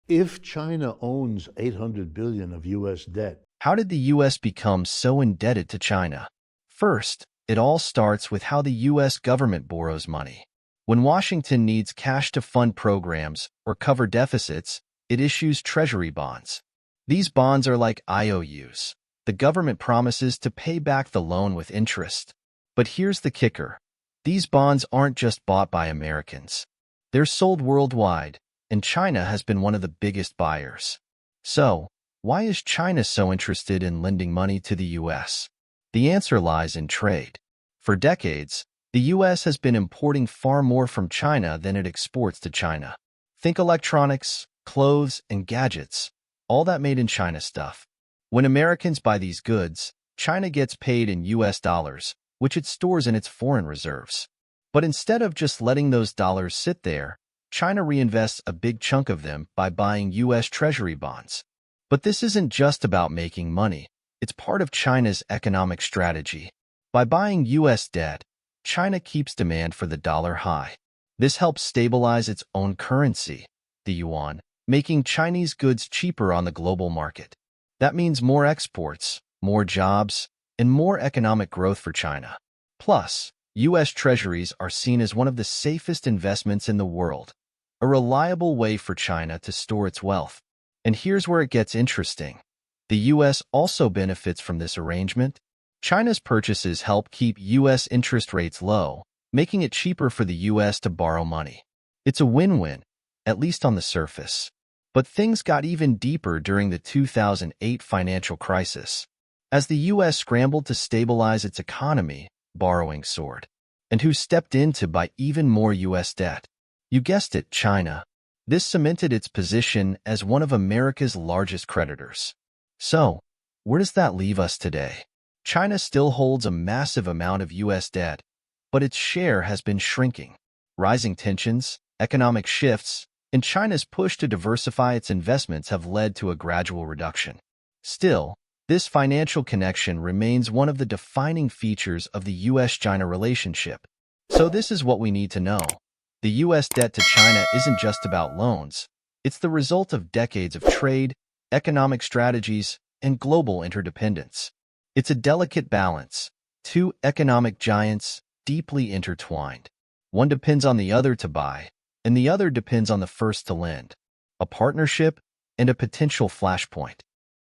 If China owns 800 billion of US debt, How did the U.S. become so indebted to China? First, it all starts with how the U.S. government borrows money. When Washington needs cash to fund programs or cover deficits, it issues Treasury bonds. These bonds are like IOUs. The government promises to pay back the loan with interest. But here's the kicker. These bonds aren't just bought by Americans. They're sold worldwide, and China has been one of the biggest buyers. So, why is China so interested in lending money to the U.S.? The answer lies in trade. For decades, the U.S. has been importing far more from China than it exports to China. Think electronics, clothes, and gadgets, all that made in China stuff. When Americans buy these goods, China gets paid in U.S. dollars, which it stores in its foreign reserves. But instead of just letting those dollars sit there, China reinvests a big chunk of them by buying U.S. Treasury bonds. But this isn't just about making money. It's part of China's economic strategy. By buying U.S. debt, China keeps demand for the dollar high. This helps stabilize its own currency, the yuan, making Chinese goods cheaper on the global market. That means more exports, more jobs, and more economic growth for China. Plus, U.S. Treasuries are seen as one of the safest investments in the world, a reliable way for China to store its wealth. And here's where it gets interesting. The U.S. also benefits from this arrangement. China's purchases help keep U.S. interest rates low, making it cheaper for the U.S. to borrow money. It's a win-win, at least on the surface. But things got even deeper during the 2008 financial crisis. As the U.S. scrambled to stabilize its economy, borrowing soared. And who stepped in to buy even more U.S. debt? You guessed it, China. This cemented its position as one of America's largest creditors. So, where does that leave us today? China still holds a massive amount of U.S. debt, but its share has been shrinking. Rising tensions, economic shifts, and China's push to diversify its investments have led to a gradual reduction. Still, this financial connection remains one of the defining features of the U.S.-China relationship. So this is what we need to know. The U.S. debt to China isn't just about loans. It's the result of decades of trade, economic strategies, and global interdependence. It's a delicate balance, two economic giants deeply intertwined. One depends on the other to buy, and the other depends on the first to lend. A partnership and a potential flashpoint.